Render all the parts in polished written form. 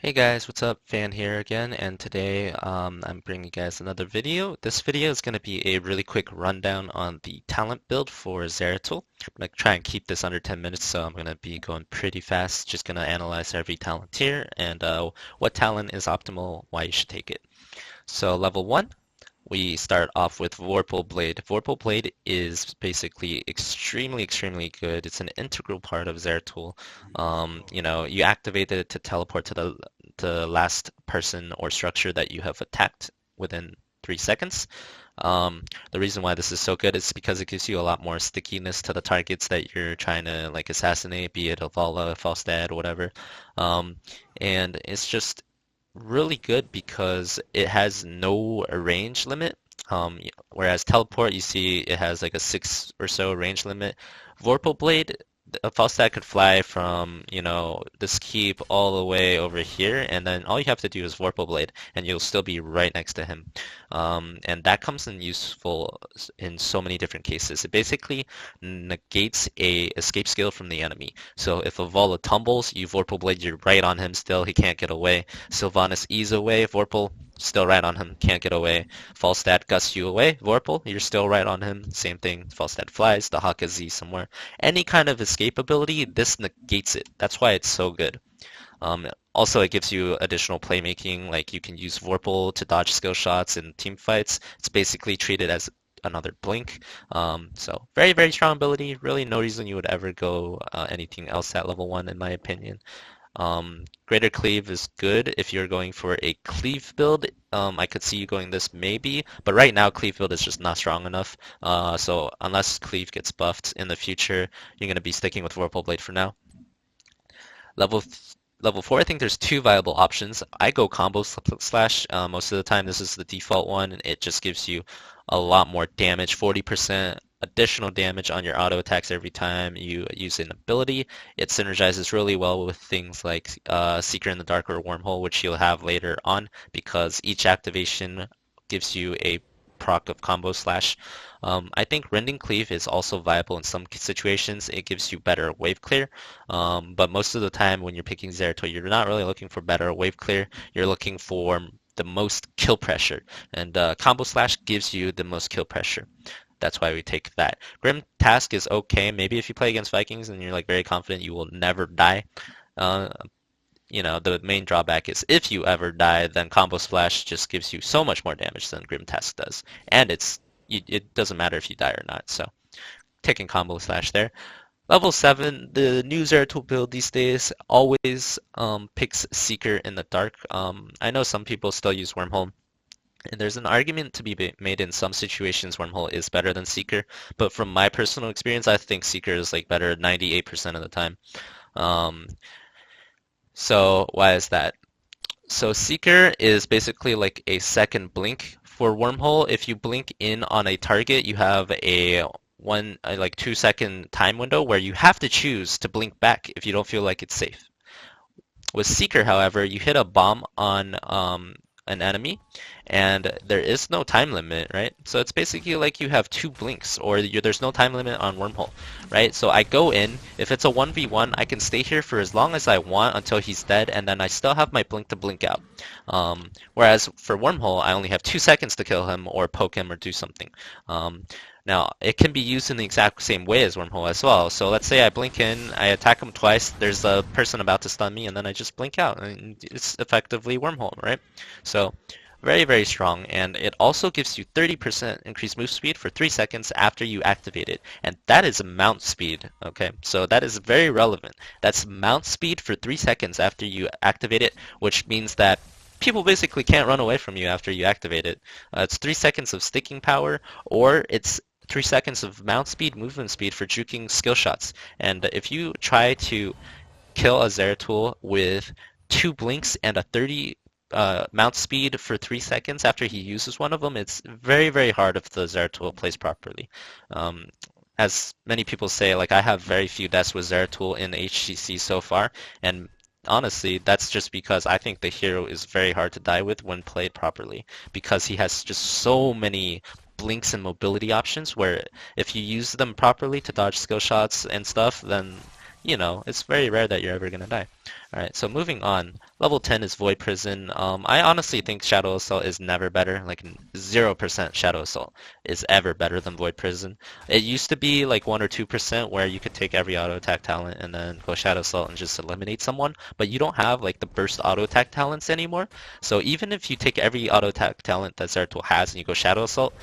Hey guys, what's up? Fan here again, and today I'm bringing you guys another video. This video is going to be a really quick rundown on the talent build for Zeratul. I'm going to try and keep this under 10 minutes, so I'm going to be going pretty fast. Just going to analyze every talent here and what talent is optimal, why you should take it. So level 1, we start off with Vorpal Blade. Vorpal Blade is basically extremely good. It's an integral part of Zeratul. You activate it to teleport to the last person or structure that you have attacked within 3 seconds. The reason why this is so good is because it gives you a lot more stickiness to the targets that you're trying to like assassinate, be it a Vala, Falstad, or whatever. And it's just really good because it has no range limit. Whereas teleport, you see it has like a 6 or so range limit. Vorpal Blade, a Falstad could fly from, this keep all the way over here, and then all you have to do is Vorpal Blade, and you'll still be right next to him. And that comes in useful in so many different cases. It basically negates a escape skill from the enemy. So if a Vala tumbles, you Vorpal Blade, you're right on him still, he can't get away. Sylvanas ease away, Vorpal, still right on him, can't get away. Falstad gusts you away, Vorpal, you're still right on him. Same thing, Falstad flies, the Haka Z somewhere. Any kind of escape ability, this negates it. That's why it's so good. Also, it gives you additional playmaking, like you can use Vorpal to dodge skill shots in team fights. It's basically treated as another Blink. So very strong ability. Really no reason you would ever go anything else at level 1 in my opinion. Greater Cleave is good if you're going for a Cleave build. I could see you going this maybe, but right now Cleave build is just not strong enough. So unless Cleave gets buffed in the future, you're going to be sticking with Vorpal Blade for now. Level Level 4, I think there's two viable options. I go combo slash. Most of the time, this is the default one, and it just gives you a lot more damage, 40% additional damage on your auto attacks every time you use an ability. It synergizes really well with things like Seeker in the Dark or Wormhole, which you'll have later on, because each activation gives you a proc of combo slash. I think Rending Cleave is also viable in some situations. It gives you better wave clear, but most of the time when you're picking Zeratul, you're not really looking for better wave clear. You're looking for the most kill pressure, and Combo Slash gives you the most kill pressure. That's why we take that. Grim Task is okay. Maybe if you play against Vikings and you're like very confident you will never die. The main drawback is if you ever die, then Combo Splash just gives you so much more damage than Grim Task does. And it doesn't matter if you die or not, so taking Combo Slash there. Level 7, the new Zeratul build these days always picks Seeker in the Dark. I know some people still use Wormhole, and there's an argument to be made in some situations Wormhole is better than Seeker, but from my personal experience, I think Seeker is like better 98% of the time. So why is that? So Seeker is basically like a second blink for Wormhole. If you blink in on a target, you have a 2 second time window where you have to choose to blink back if you don't feel like it's safe. With Seeker, however, you hit a bomb on an enemy, and there is no time limit, right? So it's basically like you have two blinks, or there's no time limit on Wormhole, right? So I go in, if it's a 1v1, I can stay here for as long as I want until he's dead, and then I still have my blink to blink out. Whereas for Wormhole, I only have 2 seconds to kill him or poke him or do something. Now, it can be used in the exact same way as Wormhole as well. So let's say I blink in, I attack him twice, there's a person about to stun me, and then I just blink out. And it's effectively Wormhole, right? So very strong, and it also gives you 30% increased move speed for 3 seconds after you activate it, and that is mount speed, okay? So that is very relevant. That's mount speed for 3 seconds after you activate it, which means that people basically can't run away from you after you activate it. It's 3 seconds of sticking power, or it's 3 seconds of mount speed, movement speed for juking skill shots. And if you try to kill a Zeratul with 2 blinks and a 30 mount speed for 3 seconds after he uses one of them, it's very hard if the Zeratul plays properly. As many people say, like I have very few deaths with Zeratul in HCC so far, and honestly, that's just because I think the hero is very hard to die with when played properly, because he has just so many blinks and mobility options where if you use them properly to dodge skill shots and stuff, then it's very rare that you're ever gonna die. All right, so moving on. Level 10 is Void Prison. I honestly think Shadow Assault is never better. Like 0% Shadow Assault is ever better than Void Prison. It used to be like 1 or 2% where you could take every auto attack talent and then go Shadow Assault and just eliminate someone, but you don't have like the burst auto attack talents anymore. So even if you take every auto attack talent that Zeratul has and you go Shadow Assault,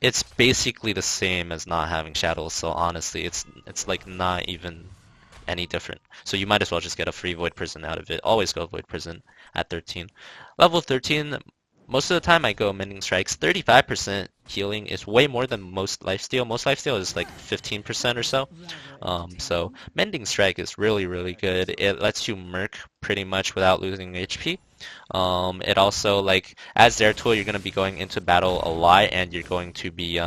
it's basically the same as not having Shadow Assault, honestly. It's like not even any different. So you might as well just get a free Void Prison out of it. Always go Void Prison at 13. Level 13, most of the time I go Mending Strikes. 35% healing is way more than most lifesteal. Most lifesteal is like 15% or so. So Mending Strike is really, really good. It lets you merc pretty much without losing HP. It also, like, as Zeratul, you're going to be going into battle a lot, and you're going to be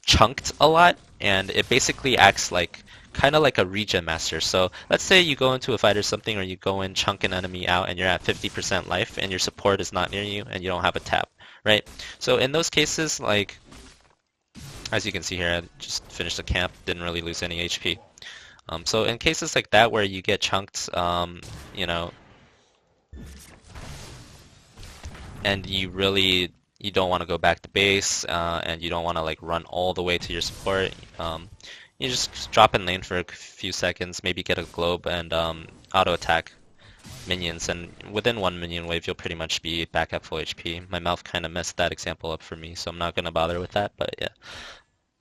chunked a lot, and it basically acts like kind of like a regen master. So let's say you go into a fight or something, or you go in, chunk an enemy out, and you're at 50% life, and your support is not near you, and you don't have a tap, right? So in those cases, like, as you can see here, I just finished the camp, didn't really lose any HP. So in cases like that where you get chunked, and you don't want to go back to base, and you don't want to like run all the way to your support, you just drop in lane for a few seconds, maybe get a globe and auto attack minions, and within one minion wave you'll pretty much be back at full HP. My mouth kind of messed that example up for me, so I'm not gonna bother with that, but yeah.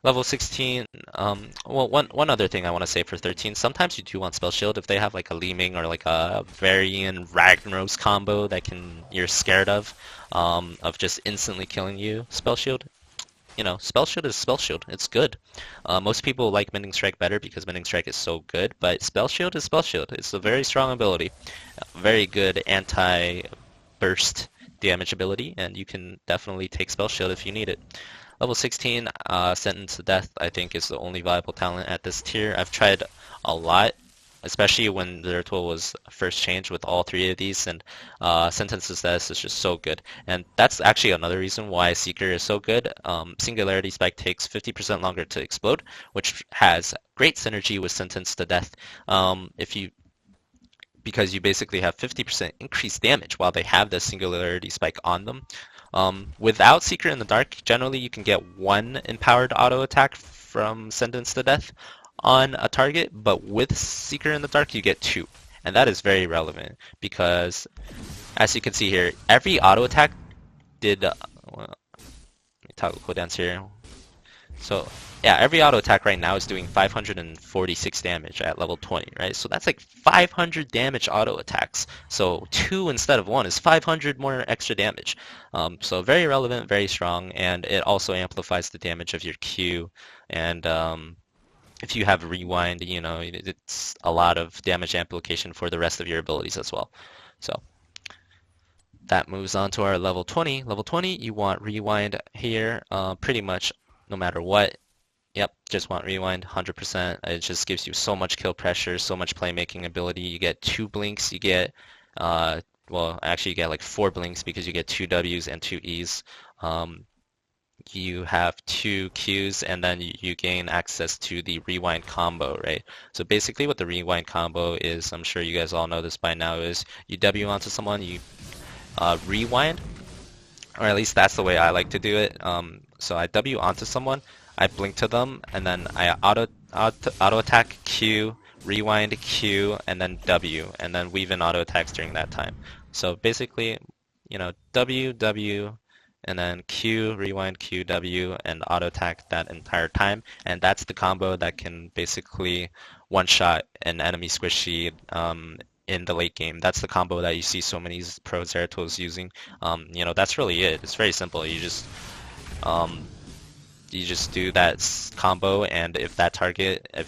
Level 16, well, one other thing I want to say for 13, sometimes you do want Spell Shield if they have like a Leeming or like a Varian Ragnaros combo that you're scared of just instantly killing you. Spell Shield, Spell Shield is Spell Shield. It's good. Most people like Mending Strike better because Mending Strike is so good, but Spell Shield is Spell Shield. It's a very strong ability, very good anti-burst damage ability, and you can definitely take Spell Shield if you need it. Level 16, Sentence to Death, I think is the only viable talent at this tier. I've tried a lot, especially when Zeratul was first changed with all three of these, and Sentence to Death is just so good. And that's actually another reason why Seeker is so good. Singularity Spike takes 50% longer to explode, which has great synergy with Sentence to Death. Because you basically have 50% increased damage while they have the Singularity Spike on them. Without Seeker in the Dark, generally you can get one empowered auto attack from Sentence to Death on a target, but with Seeker in the Dark you get two. And that is very relevant because, as you can see here, every auto attack did... let me toggle cooldowns here. So, yeah, every auto attack right now is doing 546 damage at level 20, right? So that's like 500 damage auto attacks. So 2 instead of 1 is 500 more extra damage. So very relevant, very strong, and it also amplifies the damage of your Q. And if you have Rewind, it's a lot of damage amplification for the rest of your abilities as well. So that moves on to our level 20. Level 20, you want Rewind here pretty much no matter what. Yep, just want Rewind, 100%. It just gives you so much kill pressure, so much playmaking ability. You get 2 blinks, you get, well, actually you get like 4 blinks because you get 2 Ws and 2 Es. You have 2 Qs, and then you gain access to the Rewind combo, right? So basically what the Rewind combo is, I'm sure you guys all know this by now, is you W onto someone, you Rewind, or at least that's the way I like to do it. So I W onto someone, I blink to them, and then I auto attack Q, rewind Q, and then W, and then weave in auto attacks during that time. So basically, W, W, and then Q, rewind Q, W, and auto attack that entire time. And that's the combo that can basically one-shot an enemy squishy in the late game. That's the combo that you see so many pro Zeratuls using. That's really it. It's very simple. You just do that combo, and if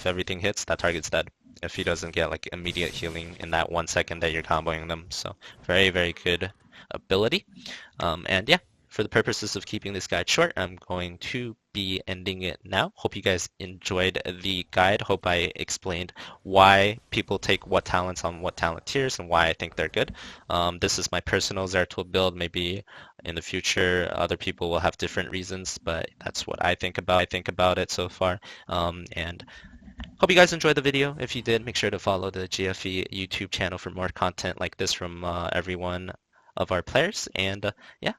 everything hits, that target's dead. If he doesn't get like immediate healing in that 1 second that you're comboing them. So very, very good ability. And yeah, for the purposes of keeping this guide short, I'm going to be ending it now. Hope you guys enjoyed the guide. Hope I explained why people take what talents on what talent tiers and why I think they're good. This is my personal Zeratul build. Maybe in the future other people will have different reasons, but that's what I think about it so far. And Hope you guys enjoyed the video. If you did, make sure to follow the GFE YouTube channel for more content like this from every one of our players. And yeah,